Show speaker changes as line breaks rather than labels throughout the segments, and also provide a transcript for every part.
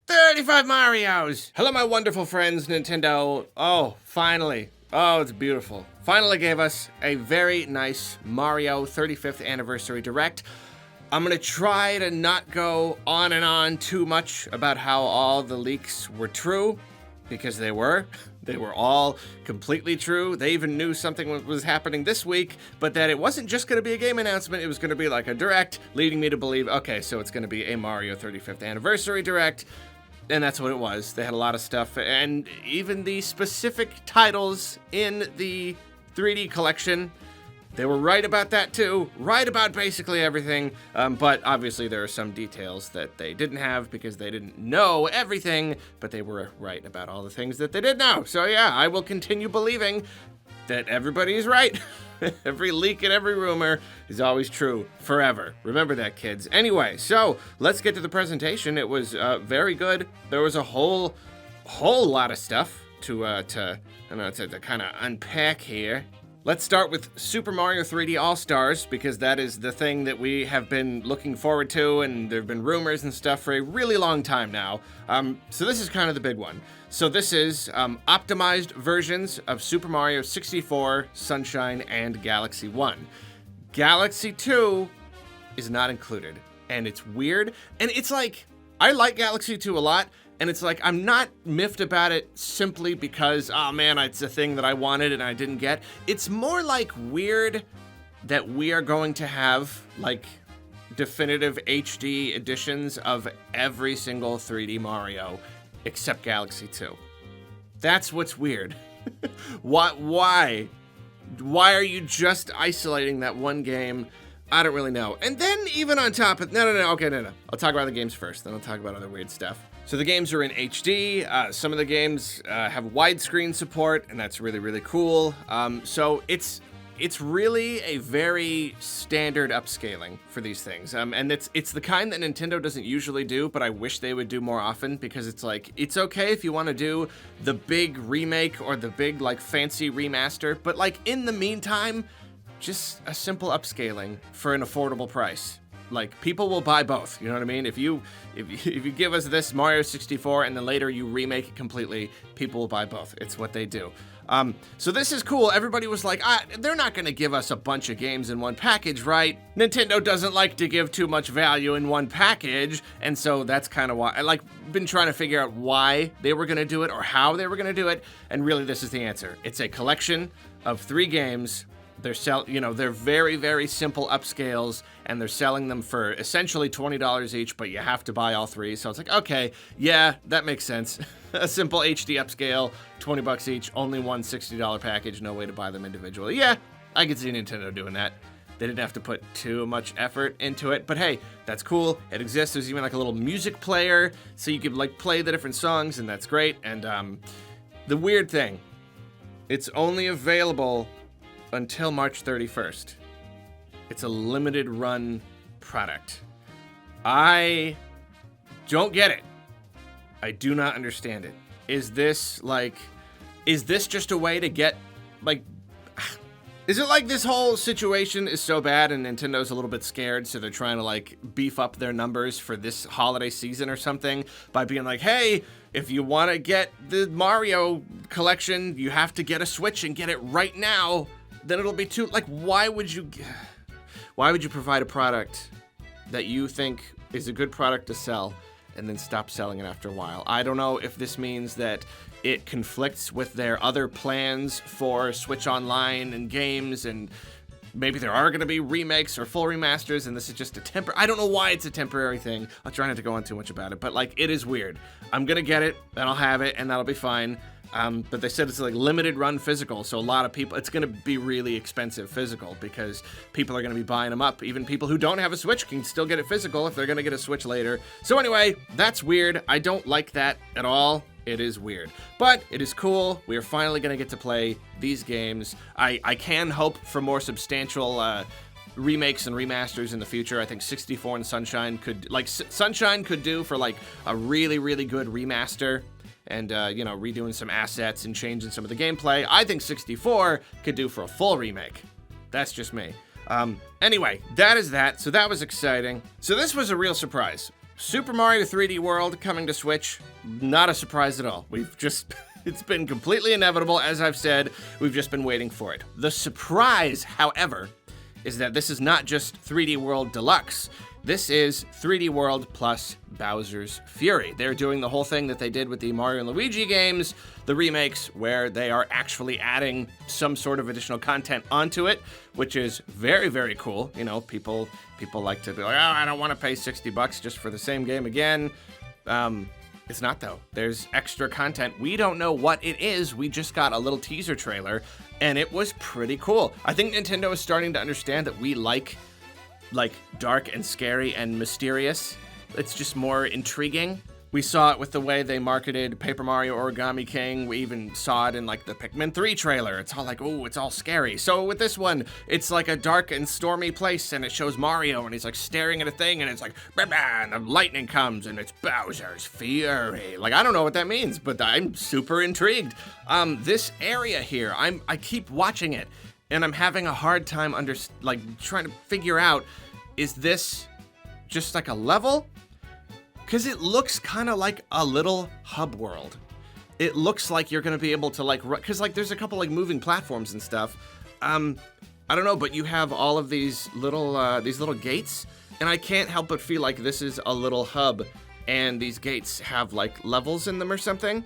35 Marios! Hello, my wonderful friends, Nintendo. Oh, finally. Oh, it's beautiful. Finally gave us a very nice Mario 35th Anniversary Direct. I'm gonna try to not go on and on too much about how all the leaks were true, because they were. They were all completely true. They even knew something was happening this week, but that it wasn't just gonna be a game announcement, it was gonna be like a Direct, leading me to believe, okay, so it's gonna be a Mario 35th Anniversary Direct. And that's what it was. They had a lot of stuff, and even the specific titles in the 3D collection, they were right about that too. Right about basically everything, but obviously there are some details that they didn't have because they didn't know everything, but they were right about all the things that they did know. So yeah, I will continue believing that everybody's right. Every leak and every rumor is always true forever. Remember that, kids. Anyway, so let's get to the presentation. It was very good. There was a whole lot of stuff to kind of unpack here. Let's start with Super Mario 3D All-Stars, because that is the thing that we have been looking forward to, and there have been rumors and stuff for a really long time now. So this is kind of the big one. So this is optimized versions of Super Mario 64, Sunshine, and Galaxy 1. Galaxy 2 is not included, and it's weird. And it's like, I like Galaxy 2 a lot, and it's like, I'm not miffed about it simply because, oh man, it's a thing that I wanted and I didn't get. It's more like weird that we are going to have like definitive HD editions of every single 3D Mario except Galaxy 2. That's what's weird. Why? Why are you just isolating that one game? I don't really know. And then even on top of, no. I'll talk about the games first, then I'll talk about other weird stuff. So the games are in HD. Some of the games have widescreen support, and that's really, really cool. So it's really a very standard upscaling for these things. And it's the kind that Nintendo doesn't usually do, but I wish they would do more often, because it's like, it's okay if you want to do the big remake or the big like fancy remaster, but like in the meantime, just a simple upscaling for an affordable price. Like, people will buy both, you know what I mean? If you give us this Mario 64 and then later you remake it completely, people will buy both. It's what they do. So this is cool. Everybody was like, they're not gonna give us a bunch of games in one package, right? Nintendo doesn't like to give too much value in one package, and so that's kind of why I like been trying to figure out why they were gonna do it or how they were gonna do it, and really this is the answer. It's a collection of 3 games. They're very, very simple upscales, and they're selling them for essentially $20 each, but you have to buy all 3. So it's like, okay, yeah, that makes sense. A simple HD upscale, $20 each, only one $60 package, no way to buy them individually. Yeah, I could see Nintendo doing that. They didn't have to put too much effort into it, but hey, that's cool. It exists. There's even like a little music player, so you could like play the different songs, and that's great. And the weird thing, it's only available until March 31st. It's a limited run product. I don't get it. I do not understand it. Is this just a way to get, like, is it like this whole situation is so bad and Nintendo's a little bit scared, so they're trying to like beef up their numbers for this holiday season or something by being like, hey, if you want to get the Mario collection, you have to get a Switch and get it right now. Then it'll be too, like, why would you provide a product that you think is a good product to sell and then stop selling it after a while? I don't know if this means that it conflicts with their other plans for Switch Online and games, and maybe there are going to be remakes or full remasters, and this is just I don't know why it's a temporary thing. I'll try not to go on too much about it, but like, it is weird. I'm going to get it, and I'll have it, and that'll be fine. But they said it's like limited run physical, so a lot of people, it's going to be really expensive physical because people are going to be buying them up. Even people who don't have a Switch can still get it physical if they're going to get a Switch later. So anyway, that's weird. I don't like that at all. It is weird, but it is cool. We are finally going to get to play these games. I can hope for more substantial remakes and remasters in the future. I think 64 and Sunshine could, like, Sunshine could do for like a really, really good remaster. And, redoing some assets and changing some of the gameplay. I think 64 could do for a full remake. That's just me. Anyway, that is that. So that was exciting. So this was a real surprise. Super Mario 3D World coming to Switch, not a surprise at all. It's been completely inevitable, as I've said, we've just been waiting for it. The surprise, however, is that this is not just 3D World Deluxe. This is 3D World plus Bowser's Fury. They're doing the whole thing that they did with the Mario and Luigi games, the remakes, where they are actually adding some sort of additional content onto it, which is very, very cool. You know, people like to be like, oh, I don't want to pay $60 just for the same game again. It's not, though. There's extra content. We don't know what it is. We just got a little teaser trailer, and it was pretty cool. I think Nintendo is starting to understand that we like dark and scary and mysterious. It's just more intriguing. We saw it with the way they marketed Paper Mario Origami King. We even saw it in like the Pikmin 3 trailer. It's all like, oh, it's all scary. So with this one, it's like a dark and stormy place, and it shows Mario, and he's like staring at a thing, and it's like, bah, bah, and the lightning comes, and it's Bowser's Fury. Like, I don't know what that means, but I'm super intrigued. This area here, I keep watching it, and I'm having a hard time trying to figure out, is this just like a level? Because it looks kind of like a little hub world. It looks like you're gonna be able to because there's a couple like moving platforms and stuff. I don't know, but you have all of these little gates, and I can't help but feel like this is a little hub, and these gates have like levels in them or something.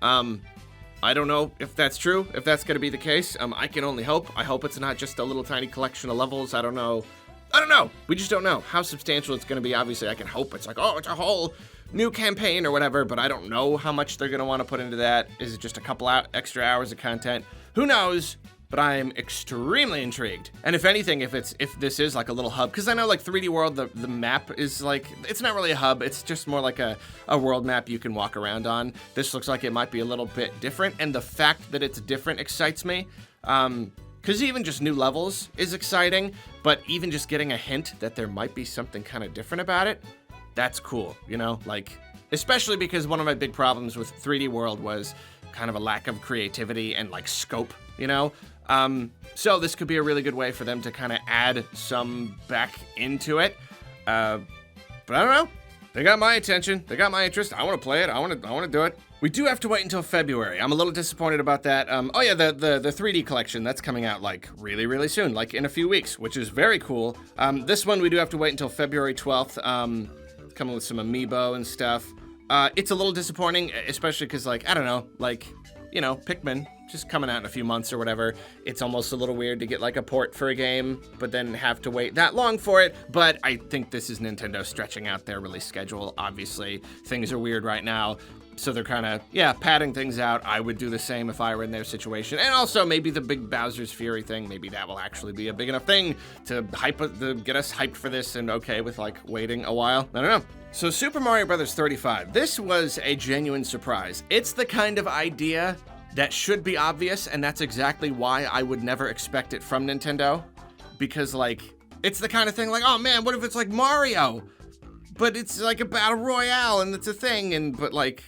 I don't know if that's true, if that's gonna be the case. I can only hope. I hope it's not just a little tiny collection of levels. I don't know. We just don't know how substantial it's going to be. Obviously, I can hope it's like, oh, it's a whole new campaign or whatever, but I don't know how much they're going to want to put into that. Is it just a couple extra hours of content? Who knows? But I am extremely intrigued. And if anything, if this is like a little hub, because I know like 3D World, the map is like, it's not really a hub. It's just more like a world map you can walk around on. This looks like it might be a little bit different. And the fact that it's different excites me. Because even just new levels is exciting, but even just getting a hint that there might be something kind of different about it, that's cool, you know? Like, especially because one of my big problems with 3D World was kind of a lack of creativity and like scope, you know? So this could be a really good way for them to kind of add some back into it. But I don't know. They got my attention. They got my interest. I want to play it. I want to do it. We do have to wait until February. I'm a little disappointed about that. Oh yeah, the 3D collection, that's coming out like really, really soon, like in a few weeks, which is very cool. This one we do have to wait until February 12th. Coming with some amiibo and stuff. It's a little disappointing, especially because like, I don't know, like, you know, Pikmin just coming out in a few months or whatever. It's almost a little weird to get like a port for a game, but then have to wait that long for it. But I think this is Nintendo stretching out their release schedule. Obviously, things are weird right now. So they're kind of, padding things out. I would do the same if I were in their situation. And also maybe the big Bowser's Fury thing, maybe that will actually be a big enough thing to get us hyped for this and okay with like waiting a while. I don't know. So Super Mario Bros. 35, this was a genuine surprise. It's the kind of idea that should be obvious, and that's exactly why I would never expect it from Nintendo. Because like, it's the kind of thing like, oh man, what if it's like Mario? But it's like a battle royale and it's a thing, but like,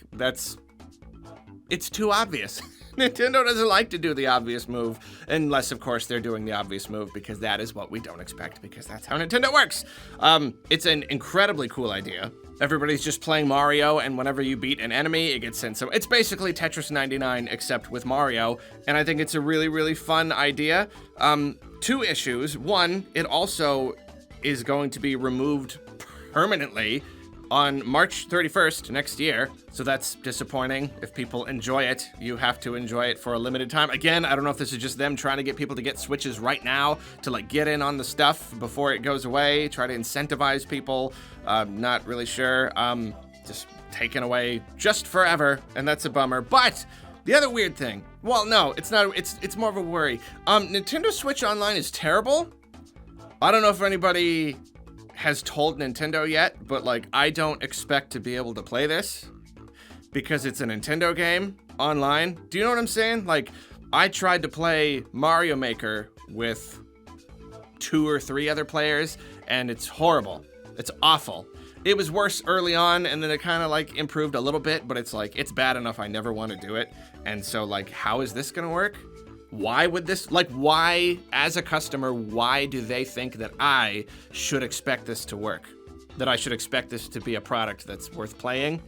it's too obvious. Nintendo doesn't like to do the obvious move, unless of course they're doing the obvious move, because that is what we don't expect, because that's how Nintendo works. It's an incredibly cool idea. Everybody's just playing Mario, and whenever you beat an enemy, it gets sent. So it's basically Tetris 99, except with Mario, and I think it's a really, really fun idea. Two issues. One, it also is going to be removed permanently on March 31st next year, so that's disappointing. If people enjoy it, you have to enjoy it for a limited time. Again, I don't know if this is just them trying to get people to get Switches right now to like get in on the stuff before it goes away, try to incentivize people. Not really sure. Just taken away just forever, and that's a bummer. But the other weird thing, well, no, it's not. It's more of a worry. Nintendo Switch Online is terrible. I don't know if anybody has told Nintendo yet, but like, I don't expect to be able to play this because it's a Nintendo game online. Do you know what I'm saying? Like, I tried to play Mario Maker with 2 or 3 other players, and it's horrible. It's awful. It was worse early on, and then it kind of like improved a little bit, but it's like, it's bad enough I never want to do it. And so like, how is this gonna work? Why would this, like, why, as a customer, why do they think that I should expect this to work? that I should expect this to be a product that's worth playing.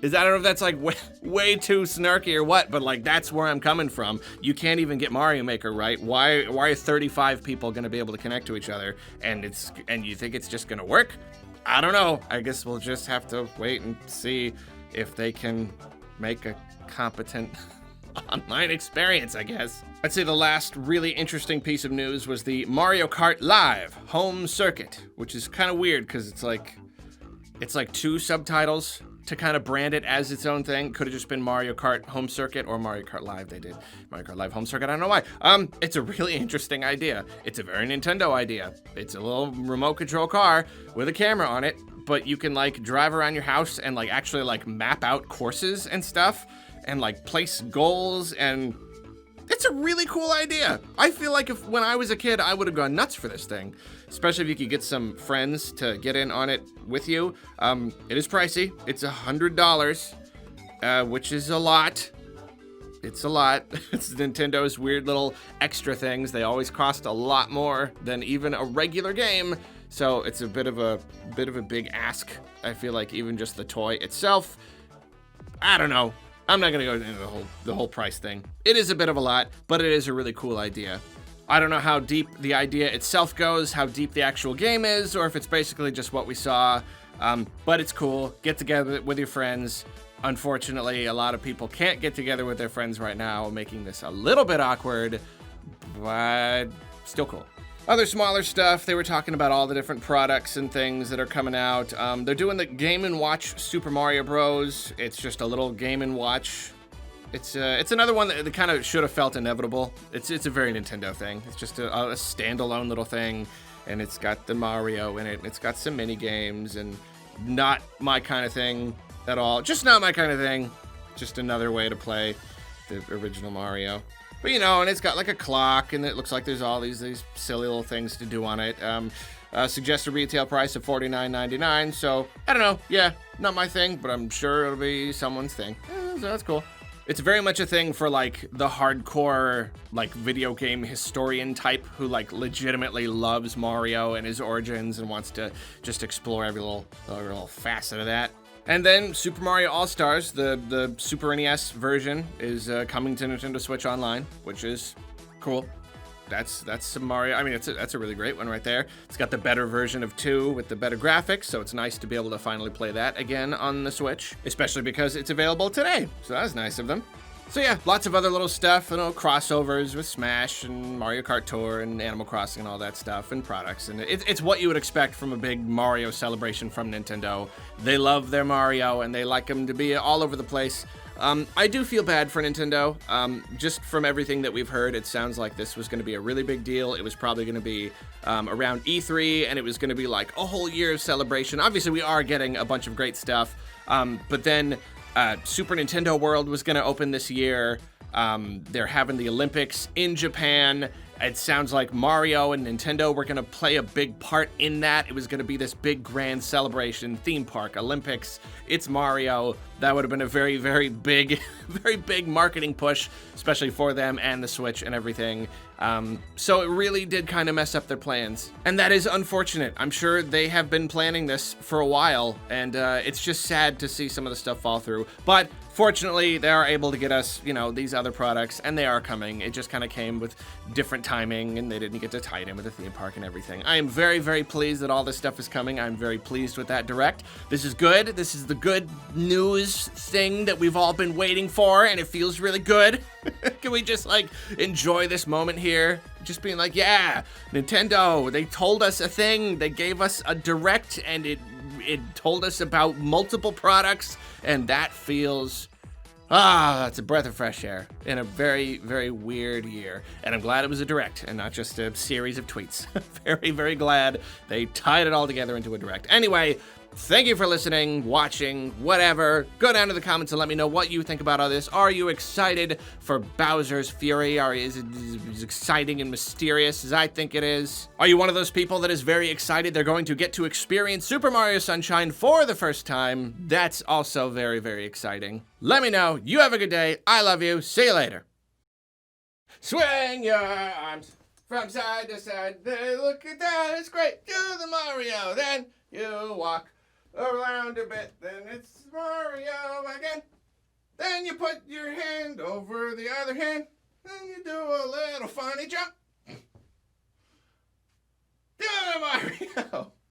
I don't know if that's like way too snarky or what, but like that's where I'm coming from. You can't even get Mario Maker right. Why are 35 people gonna be able to connect to each other and you think it's just gonna work? I don't know. I guess we'll just have to wait and see if they can make a competent online experience, I guess. I'd say the last really interesting piece of news was the Mario Kart Live home circuit, which is kind of weird because it's like 2 subtitles to kind of brand it as its own thing. Could have just been Mario Kart Home Circuit or Mario Kart Live. They did Mario Kart Live Home Circuit. I don't know why. It's a really interesting idea. It's a very Nintendo idea. It's a little remote control car with a camera on it, but you can like drive around your house and like actually like map out courses and stuff and like place goals, and it's a really cool idea. I feel like when I was a kid, I would have gone nuts for this thing, especially if you could get some friends to get in on it with you. It is pricey. It's $100, which is a lot. It's a lot. It's Nintendo's weird little extra things. They always cost a lot more than even a regular game. So it's a bit of a big ask. I feel like even just the toy itself, I don't know. I'm not gonna go into the whole price thing. It is a bit of a lot, but it is a really cool idea. I don't know how deep the idea itself goes, how deep the actual game is, or if it's basically just what we saw, but it's cool. Get together with your friends. Unfortunately, a lot of people can't get together with their friends right now, making this a little bit awkward, but still cool. Other smaller stuff, they were talking about all the different products and things that are coming out. They're doing the Game & Watch Super Mario Bros. It's just a little Game & Watch. It's another one that kind of should have felt inevitable. It's a very Nintendo thing. It's just a standalone little thing, and it's got the Mario in it, and it's got some mini games, and not my kind of thing at all. Just not my kind of thing. Just another way to play the original Mario. But you know, and it's got like a clock, and it looks like there's all these silly little things to do on it. Suggested retail price of $49.99. So I don't know. Yeah, not my thing, but I'm sure it'll be someone's thing. So that's cool. It's very much a thing for like the hardcore like video game historian type who like legitimately loves Mario and his origins and wants to just explore every little facet of that. And then Super Mario AllStars, the Super NES version, is coming to Nintendo Switch Online, which is cool. That's some Mario. I mean, that's a really great one right there. It's got the better version of 2 with the better graphics, so it's nice to be able to finally play that again on the Switch, especially because it's available today. So that was nice of them. So yeah, lots of other little stuff, you know, crossovers with Smash and Mario Kart Tour and Animal Crossing and all that stuff, and products. And it's what you would expect from a big Mario celebration from Nintendo. They love their Mario, and they like them to be all over the place. I do feel bad for Nintendo. Just from everything that we've heard, it sounds like this was going to be a really big deal. It was probably going to be around E3, and it was going to be like a whole year of celebration. Obviously, we are getting a bunch of great stuff, but then Super Nintendo World was going to open this year. They're having the Olympics in Japan. It sounds like Mario and Nintendo were going to play a big part in that. It was going to be this big grand celebration, theme park, Olympics. It's Mario. That would have been a very, very big, very big marketing push, especially for them and the Switch and everything. So it really did kind of mess up their plans. And that is unfortunate. I'm sure they have been planning this for a while, and it's just sad to see some of the stuff fall through. But fortunately, they are able to get us, you know, these other products, and they are coming. It just kind of came with different timing, and they didn't get to tie it in with the theme park and everything. I am very, very pleased that all this stuff is coming. I'm very pleased with that direct. This is good. This is the good news thing that we've all been waiting for, and it feels really good. Can we just, like, enjoy this moment here? Just being like, yeah, Nintendo, they told us a thing. They gave us a direct, and it told us about multiple products, and that feels, that's a breath of fresh air in a very, very weird year. And I'm glad it was a direct and not just a series of tweets. Very, very glad they tied it all together into a direct. Anyway, thank you for listening, watching, whatever. Go down to the comments and let me know what you think about all this. Are you excited for Bowser's Fury? Or is it as exciting and mysterious as I think it is? Are you one of those people that is very excited they're going to get to experience Super Mario Sunshine for the first time? That's also very, very exciting. Let me know. You have a good day. I love you. See you later. Swing your arms from side to side. Look at that. It's great. Do the Mario. Then you walk around a bit, then it's Mario again. Then you put your hand over the other hand, then you do a little funny jump. Do it, Mario!